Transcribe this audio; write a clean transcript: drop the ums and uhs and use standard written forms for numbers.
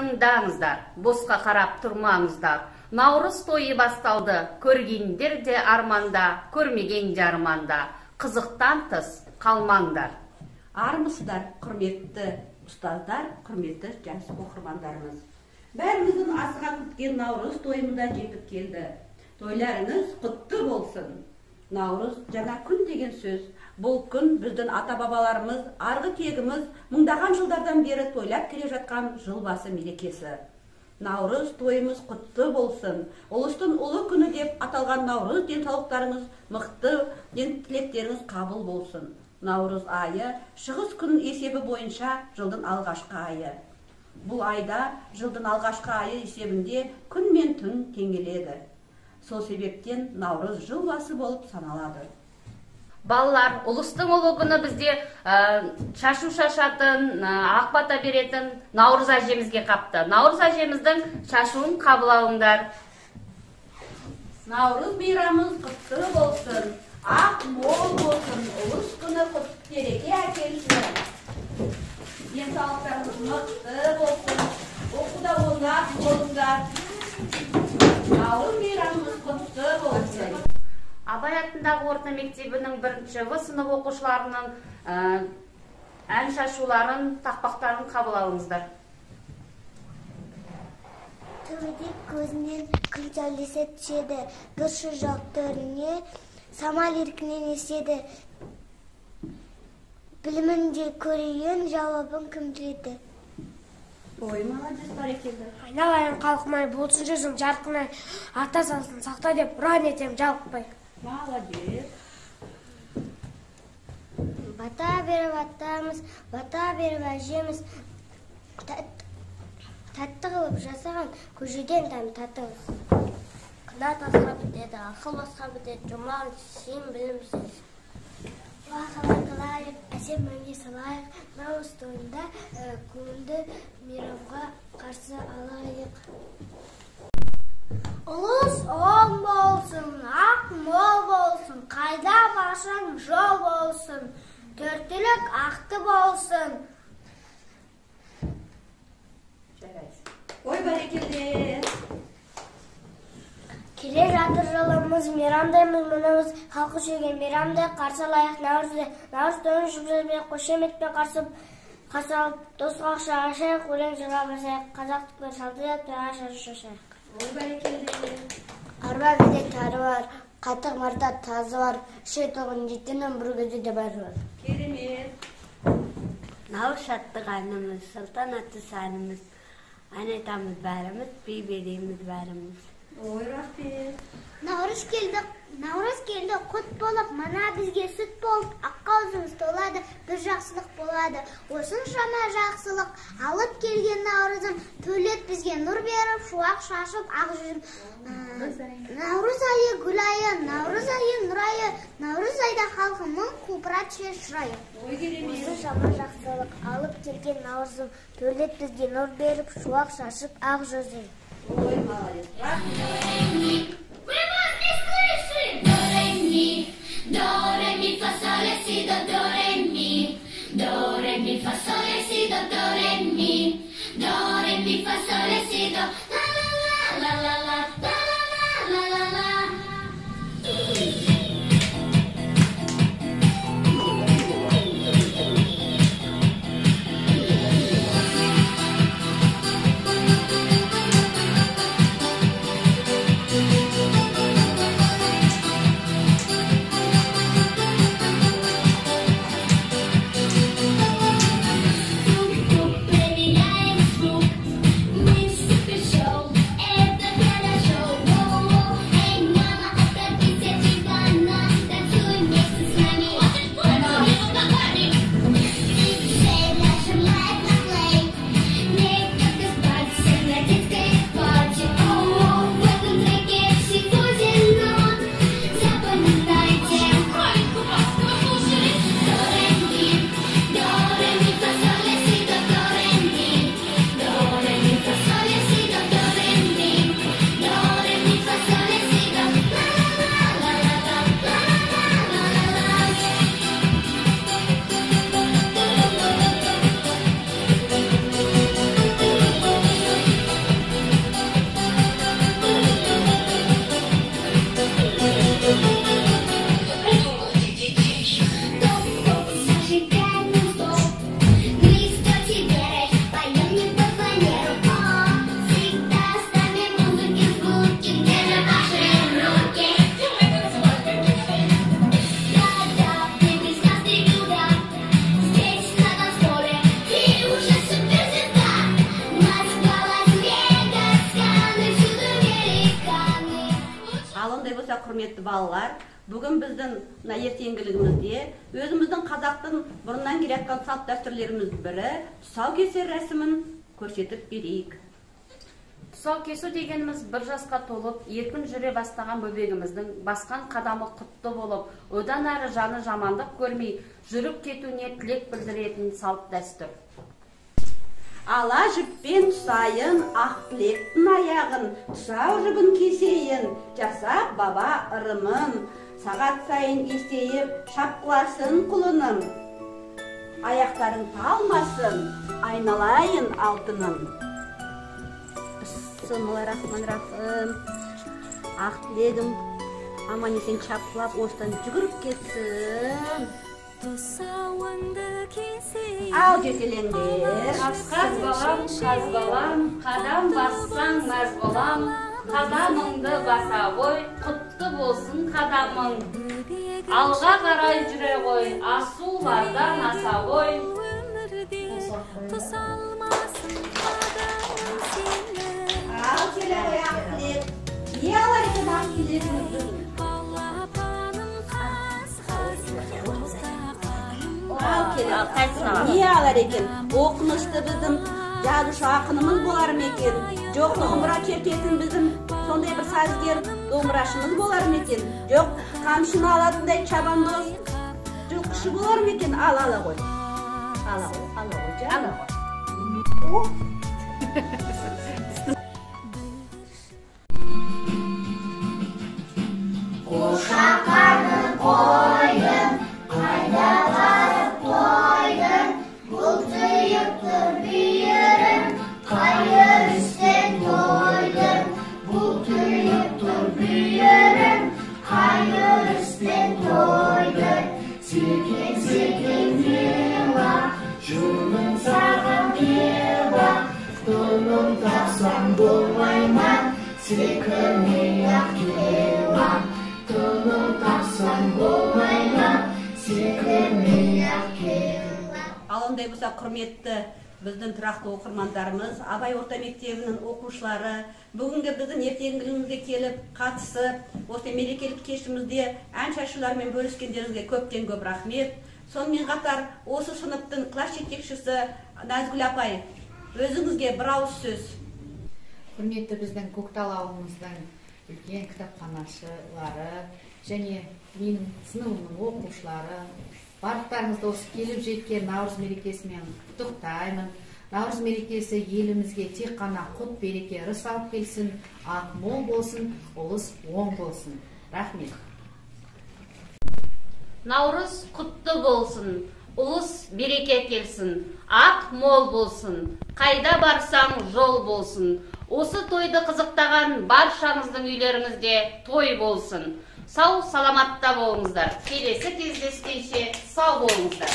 тыңдаңыздар, босқа қарап тұрмаңыздар. Наурыз тойы басталды, көргендер де арманда, көрмеген жарманда. Қызықтан тыс қалмаңдар. Армысыздар, құрметті ұстаздар, құрметті жас оқырмандарымыз. Бәріміздің асыға күткен наурыз тойымында жетіп келді. Тойларыңыз құтты болсын. Наурыз жаңа күн деген сөз. Бұл күн біздің ата-бабаларымыз, арғы тегіміз мыңдаған жылдардан бері тойлап келе жатқан жыл басы мерекесі. Наурыз тойымыз құтты болсын. Ұлыстың ұлы күні деп аталған наурыз денсаулықтарыңыз мықты, тілектеріңіз қабыл болсын. Наурыз айы шығыс күн есебі бойынша жылдың алғашқы айы. Бұл айда жылдың алғашқы айы есебінде күн мен түн теңеледі. Сол себептен наурыз жыл басы болып саналады. Балалар, ұлыстың ұлы күні бізде шашу шашатын, ақ бата беретін Наурыз әжемізге қапты. Наурыз әжеміздің шашуын қабыл алыңдар. Наурыз мейрамымыз құтты болсын, ақ мол болсын, ұлыс күні құтты береке әкелсін. Денсаулықтарыңыз мықты болсын, оқуда ойнап болыңдар. Наурыз мейрамымыз құтты болсын. Абай атындағы орта мектебінің 1-ші сынып оқушыларының ән шашуларын, тақпақтарын қабыл алыңыздар. Төбеде көзінен күн сәулесі түседі, гүрші жоқ төріне самал еркінен еседі. Білімінде көрейін, жауабын кім біледі? Ой, молодец, барекелді. Айналайын қалқымай, болсын жүзің жарқынай, ата салсын сақта деп ұран етем жалықпай. Молодец. Бата беріп атамыз, бата беріп әжеміз, тәтті қылып жасаған көжеден дәм татымыз. Күнә тасқа бітеді, ақыл басқа бітеді, жұман сен білімсіз. Уақылайық, әсем мәнге салайық, наурыз тойында көңілді мейрамға қарсы алайық. Ұлыс оң болсын, ақ мол болсын, қайда барсаң жол болсын, төрттілік ақты болсын. Ой, барекелді. Келе жатыр жылымыз, мейрамдаймыз мұнымыз, халқы сүйген мейрамды қарсы алайық наурызды. Наурыз тойын жүзбен қошеметпен қарсы алып, досқа ақша ашайық, өлең жырға басайық, қазақтықпен салты деп тойға шашу шашайық. Ой, барекелді. Арба бедек тары бар, қатық марта тазы бар, үші тоғын жеттенен бір көзі де бәрі бар. Керемет. Наурыз шаттық әніміз, салтанатты сәніміз, ән айтамыз бәріміз, би береміз бәріміз. Ой, рахмет. Наурыз келді, құт болып, мана бізге сүт болып, аққа аузымыз толады, бір жақсылық болады. Осыншама жақсылық алып келген наурызым, төлет бізге нұр беріп, шуақ шашып, ақ жүзім. Наурыз айы гүл айы, наурыз айы нұр айы, наурыз айда халқымның құлпырат шырайы. Ой, керемет. Осыншама жақсылық алып келген наурызым, төлет бізге нұр беріп, шуақ шашып, ақ жүзім. Ой, молодец. Мы вас не слышим! До, ре, ми, фа, соль, ля, си, до, ре, ми. До, ре, ми, фа, соль, ля, си, до, ре, ми. До, ре, ми, фа, соль, ля, си, до, ла, ла, ла, ла, ла, ла, ла, ла, ла, ла. балалар, бүгін біздің мына ертеңгілігімізде өзіміздің қазақтың бұрыннан келе жатқан салт дәстүрлеріміздің бірі тұсаукесер рәсімін көрсетіп берейік. Тұсаукесу дегеніміз бір жасқа толып, еркін жүре бастаған бөбегіміздің басқан қадамы құтты болып, одан әрі жаны жамандық көрмей, жүріп кетуіне тілек білдіретін салт дәстүр. Ала жіппен тұсайын, ақ тілектің аяғын, тұсау жібін кесейін, жасап баба ырымын, сағат сайын естейіп, шапқыласын құлыным. Аяқтарың талмасын, айналайын алтыным. Bismillahirrahmanirrahim. Ақ тілегім аман есен шапқылап, осыдан жүгіріп кетсін. Ал жетелеңдер. Қаз балам, қадам бассаң мәз болам, қадамыңды баса ғой, құтты болсын қадамың. Алға қарай жүре ғой, асулардан аса ғой. Ал келе ғой ақ тілек. Не алар екен ақ тілегіміздің? Не алар екен? Оқымысты біздің жазушы ақынымыз болар ма екен? Жоқ, домбыра шертетін біздің сондай бір сазгер домбырашымыз болар ма екен? Жоқ, қамшыны алатындай чабандоз жылқышы болар ма екен? Ала ғой. Ала ғой, жана ғой. Uşaqlarını qoydun, qayda barıb toydun, bultuyubdur büyürüm, qayır üstün toydun, bultuyubdur büyürüm, qayır üstün toydun. Silkin yıla, jurnun sağın yıla, tulum taksam bulmayman, silkinliyak yıla. Ал ондай болса, құрметті біздің тұрақты оқырмандарымыз, Абай орта мектебінің оқушылары, бүгінгі біздің ертеңгілігімізге келіп, қатысып, осы мерекелік кешімізде ән шашулармен бөліскендеріңізге көптен көп рахмет. Сонымен қатар, осы сыныптың класс жетекшісі Назгүл апай, өзіңізге бір ауыз сөз. Құрметті біздің Көктал ауылымыздың үлкен кітапханашылары және менің сыныбымның оқушылары, барлықтарыңызды осы келіп жеткен Наурыз мерекесімен құттықтаймын. Наурыз мерекесі елімізге тек қана құт береке ырыс алып келсін, ақ мол болсын, ұлыс оң болсын. Рахмет. Наурыз құтты болсын, ұлыс береке келсін, ақ мол болсын, қайда барсаң жол болсын. Осы тойды қызықтаған баршаңыздың үйлеріңізде той болсын. Сау, саламатта болыңыздар. Келесі кездескенше сау болыңыздар.